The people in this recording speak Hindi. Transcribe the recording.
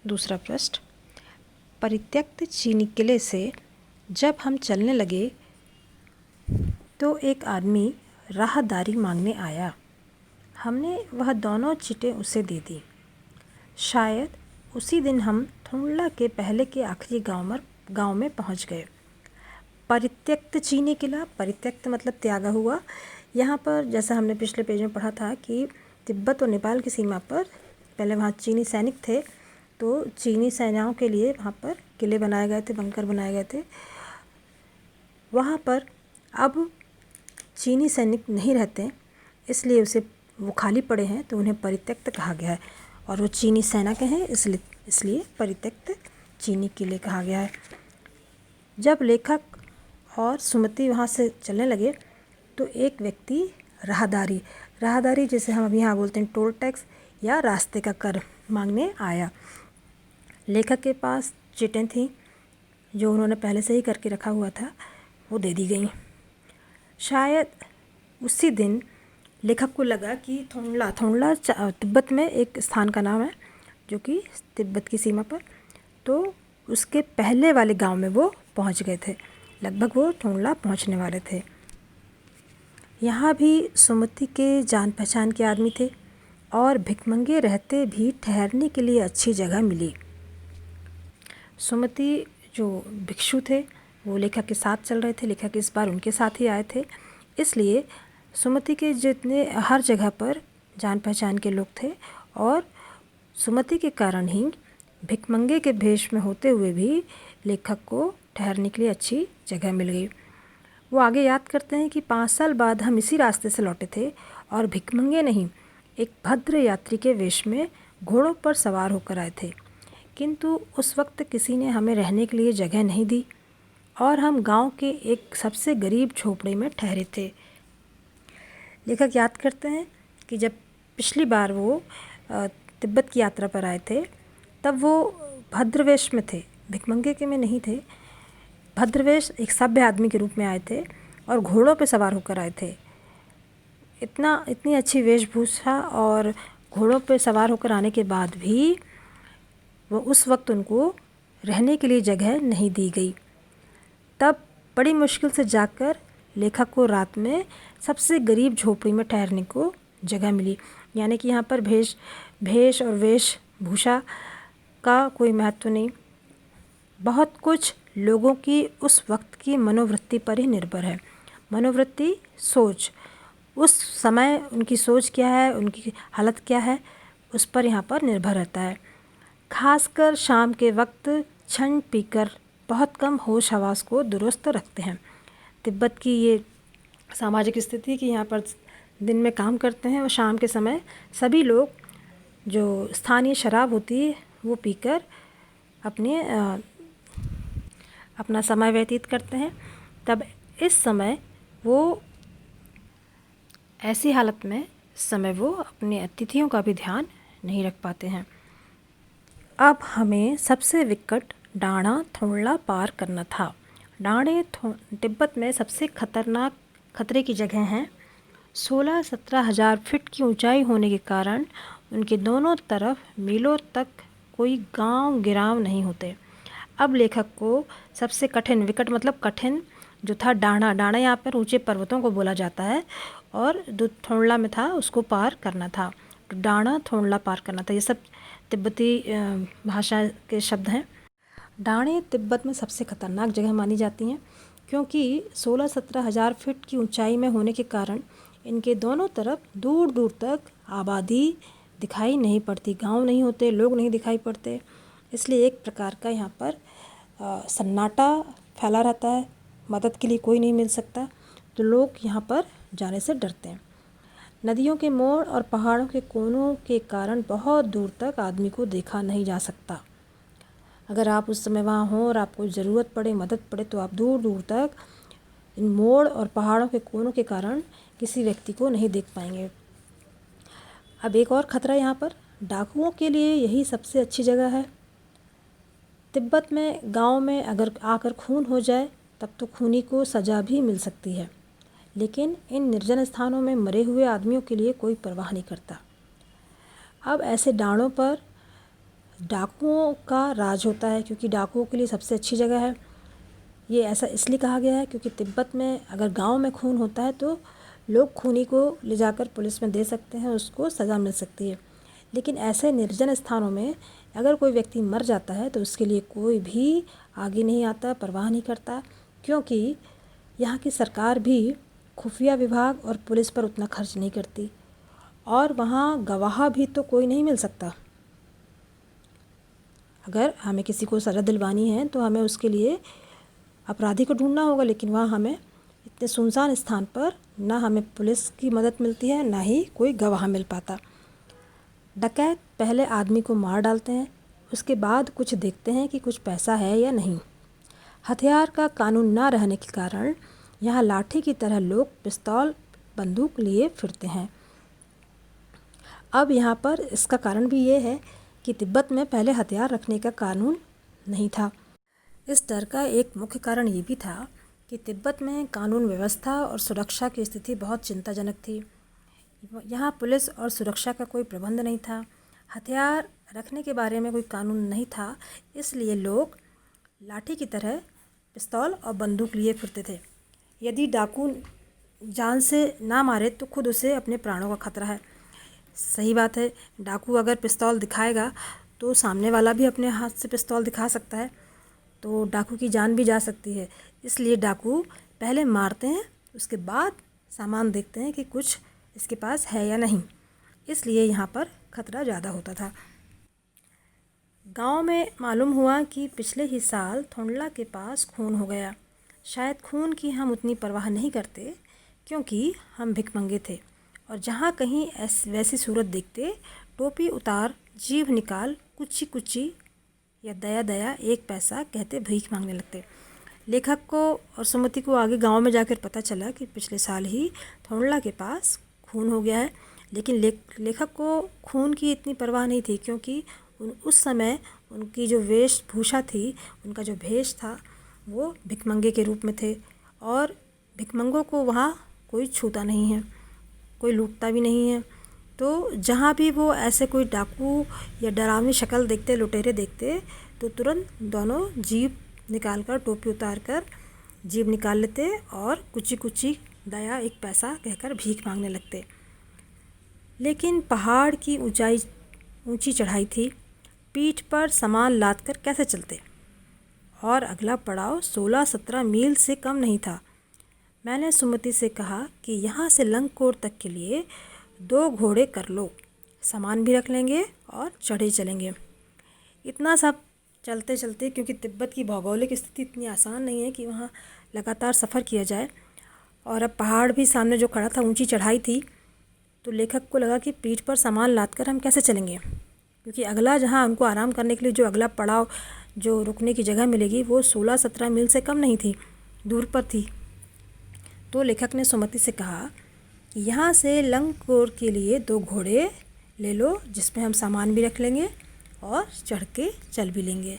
दूसरा पृष्ठ। परित्यक्त चीनी किले से जब हम चलने लगे तो एक आदमी राहदारी मांगने आया। हमने वह दोनों चिटें उसे दे दी। शायद उसी दिन हम थुंडला के पहले के आखिरी गांव में पहुंच गए। परित्यक्त चीनी किला, परित्यक्त मतलब त्यागा हुआ। यहाँ पर जैसा हमने पिछले पेज में पढ़ा था कि तिब्बत और नेपाल की सीमा पर पहले वहाँ चीनी सैनिक थे, तो चीनी सेनाओं के लिए वहाँ पर किले बनाए गए थे, बंकर बनाए गए थे। वहाँ पर अब चीनी सैनिक नहीं रहते, इसलिए उसे वो खाली पड़े हैं, तो उन्हें परित्यक्त कहा गया है। और वो चीनी सेना के हैं, इसलिए परित्यक्त चीनी किले कहा गया है। जब लेखक और सुमति वहाँ से चलने लगे तो एक व्यक्ति राहदारी जैसे हम अभी यहाँ बोलते हैं टोल टैक्स या रास्ते का कर मांगने आया। लेखक के पास चिटें थीं जो उन्होंने पहले से ही करके रखा हुआ था, वो दे दी गई। शायद उसी दिन लेखक को लगा कि थोंडला तिब्बत में एक स्थान का नाम है जो कि तिब्बत की सीमा पर, तो उसके पहले वाले गांव में वो पहुंच गए थे। लगभग वो थोंडला पहुंचने वाले थे। यहाँ भी सुमति के जान पहचान के आदमी थे और भिखमंगे रहते भी ठहरने के लिए अच्छी जगह मिली। सुमति जो भिक्षु थे वो लेखक के साथ चल रहे थे, लेखक इस बार उनके साथ ही आए थे, इसलिए सुमति के जितने हर जगह पर जान पहचान के लोग थे और सुमति के कारण ही भिखमंगे के भेष में होते हुए भी लेखक को ठहरने के लिए अच्छी जगह मिल गई। वो आगे याद करते हैं कि 5 साल बाद हम इसी रास्ते से लौटे थे और भिखमंगे नहीं, एक भद्र यात्री के वेश में घोड़ों पर सवार होकर आए थे, किंतु उस वक्त किसी ने हमें रहने के लिए जगह नहीं दी और हम गांव के एक सबसे गरीब झोपड़े में ठहरे थे। लेखक याद करते हैं कि जब पिछली बार वो तिब्बत की यात्रा पर आए थे तब वो भद्रवेश में थे, भिखमंगे के में नहीं थे। भद्रवेश एक सभ्य आदमी के रूप में आए थे और घोड़ों पे सवार होकर आए थे। इतनी अच्छी वेशभूषा और घोड़ों पे सवार होकर आने के बाद भी वो उस वक्त उनको रहने के लिए जगह नहीं दी गई। तब बड़ी मुश्किल से जाकर लेखक को रात में सबसे गरीब झोपड़ी में ठहरने को जगह मिली। यानी कि यहाँ पर भेष और वेशभूषा का कोई महत्व नहीं, बहुत कुछ लोगों की उस वक्त की मनोवृत्ति पर ही निर्भर है। मनोवृत्ति, सोच, उस समय उनकी सोच क्या है, उनकी हालत क्या है, उस पर यहाँ पर निर्भर रहता है। खासकर शाम के वक्त छंड पीकर बहुत कम होश हवास को दुरुस्त रखते हैं। तिब्बत की ये सामाजिक स्थिति कि यहाँ पर दिन में काम करते हैं और शाम के समय सभी लोग जो स्थानीय शराब होती है वो पीकर अपना समय व्यतीत करते हैं। तब इस समय वो ऐसी हालत में वो अपने अतिथियों का भी ध्यान नहीं रख पाते हैं। अब हमें सबसे विकट डाणा थोंडला पार करना था। डाणे तिब्बत में सबसे खतरे की जगह हैं। 16-17 हज़ार फीट की ऊंचाई होने के कारण उनके दोनों तरफ मीलों तक कोई गांव गिराव नहीं होते। अब लेखक को सबसे कठिन, विकट मतलब कठिन जो था डाणा यहाँ पर ऊंचे पर्वतों को बोला जाता है और जो थोंडला में था उसको पार करना था। तो डाणा थोंडला पार करना था, ये सब तिब्बती भाषा के शब्द हैं। डाणे तिब्बत में सबसे खतरनाक जगह मानी जाती हैं क्योंकि 16-17 हज़ार फीट की ऊंचाई में होने के कारण इनके दोनों तरफ दूर दूर तक आबादी दिखाई नहीं पड़ती, गांव नहीं होते, लोग नहीं दिखाई पड़ते, इसलिए एक प्रकार का यहाँ पर सन्नाटा फैला रहता है, मदद के लिए कोई नहीं मिल सकता, तो लोग यहाँ पर जाने से डरते हैं। नदियों के मोड़ और पहाड़ों के कोनों के कारण बहुत दूर तक आदमी को देखा नहीं जा सकता। अगर आप उस समय वहाँ हों और आपको ज़रूरत पड़े, मदद पड़े, तो आप दूर दूर तक इन मोड़ और पहाड़ों के कोनों के कारण किसी व्यक्ति को नहीं देख पाएंगे। अब एक और ख़तरा यहाँ पर डाकुओं के लिए यही सबसे अच्छी जगह है। तिब्बत में गांव में अगर आकर खून हो जाए तब तो खूनी को सज़ा भी मिल सकती है, लेकिन इन निर्जन स्थानों में मरे हुए आदमियों के लिए कोई परवाह नहीं करता। अब ऐसे डाणों पर डाकुओं का राज होता है, क्योंकि डाकुओं के लिए सबसे अच्छी जगह है। ये ऐसा इसलिए कहा गया है क्योंकि तिब्बत में अगर गांव में खून होता है तो लोग खूनी को ले जाकर पुलिस में दे सकते हैं, उसको सज़ा मिल सकती है। लेकिन ऐसे निर्जन स्थानों में अगर कोई व्यक्ति मर जाता है तो उसके लिए कोई भी आगे नहीं आता, परवाह नहीं करता, क्योंकि यहाँ की सरकार भी खुफिया विभाग और पुलिस पर उतना खर्च नहीं करती, और वहाँ गवाह भी तो कोई नहीं मिल सकता। अगर हमें किसी को सज़ा दिलवानी है तो हमें उसके लिए अपराधी को ढूंढना होगा, लेकिन वहाँ हमें इतने सुनसान स्थान पर ना हमें पुलिस की मदद मिलती है, ना ही कोई गवाह मिल पाता। डकैत पहले आदमी को मार डालते हैं, उसके बाद कुछ देखते हैं कि कुछ पैसा है या नहीं। हथियार का कानून ना रहने के कारण यहाँ लाठी की तरह लोग पिस्तौल बंदूक लिए फिरते हैं। अब यहाँ पर इसका कारण भी ये है कि तिब्बत में पहले हथियार रखने का कानून नहीं था। इस डर का एक मुख्य कारण ये भी था कि तिब्बत में कानून व्यवस्था और सुरक्षा की स्थिति बहुत चिंताजनक थी। यहाँ पुलिस और सुरक्षा का कोई प्रबंध नहीं था, हथियार रखने के बारे में कोई कानून नहीं था, इसलिए लोग लाठी की तरह पिस्तौल और बंदूक लिए फिरते थे। यदि डाकू जान से ना मारे तो खुद उसे अपने प्राणों का खतरा है। सही बात है, डाकू अगर पिस्तौल दिखाएगा तो सामने वाला भी अपने हाथ से पिस्तौल दिखा सकता है, तो डाकू की जान भी जा सकती है। इसलिए डाकू पहले मारते हैं, उसके बाद सामान देखते हैं कि कुछ इसके पास है या नहीं, इसलिए यहाँ पर खतरा ज़्यादा होता था। गांव में मालूम हुआ कि पिछले ही साल थोंडला के पास खून हो गया। शायद खून की हम उतनी परवाह नहीं करते क्योंकि हम भिखमंगे थे, और जहाँ कहीं वैसी सूरत देखते टोपी उतार, जीभ निकाल, कुची कुची या दया दया 1 पैसा कहते भीख मांगने लगते। लेखक को और सुमति को आगे गांव में जाकर पता चला कि पिछले साल ही थोंडला के पास खून हो गया है, लेकिन लेखक को खून की इतनी परवाह नहीं थी, क्योंकि उस समय उनकी जो वेशभूषा थी, उनका जो भेष था, वो भिखमंगे के रूप में थे, और भिखमंगों को वहाँ कोई छूता नहीं है, कोई लूटता भी नहीं है। तो जहाँ भी वो ऐसे कोई डाकू या डरावनी शक्ल देखते, लुटेरे देखते, तो तुरंत दोनों जीभ निकाल कर, टोपी उतार कर जीभ निकाल लेते और कुची कुची दया 1 पैसा कहकर भीख मांगने लगते। लेकिन पहाड़ की ऊंची चढ़ाई थी, पीठ पर सामान लाद कर कैसे चलते, और अगला पड़ाव 16-17 मील से कम नहीं था। मैंने सुमति से कहा कि यहाँ से लंगकोर तक के लिए 2 घोड़े कर लो, सामान भी रख लेंगे और चढ़े चलेंगे। इतना सब चलते चलते, क्योंकि तिब्बत की भौगोलिक स्थिति इतनी आसान नहीं है कि वहाँ लगातार सफ़र किया जाए, और अब पहाड़ भी सामने जो खड़ा था, ऊंची चढ़ाई थी, तो लेखक को लगा कि पीठ पर सामान लादकर हम कैसे चलेंगे, क्योंकि अगला जहाँ उनको आराम करने के लिए जो अगला पड़ाव, जो रुकने की जगह मिलेगी, वो 16-17 मील से कम नहीं थी, दूर पर थी। तो लेखक ने सुमति से कहा कि यहाँ से लंगकोर के लिए 2 घोड़े ले लो, जिसमें हम सामान भी रख लेंगे और चढ़ के चल भी लेंगे।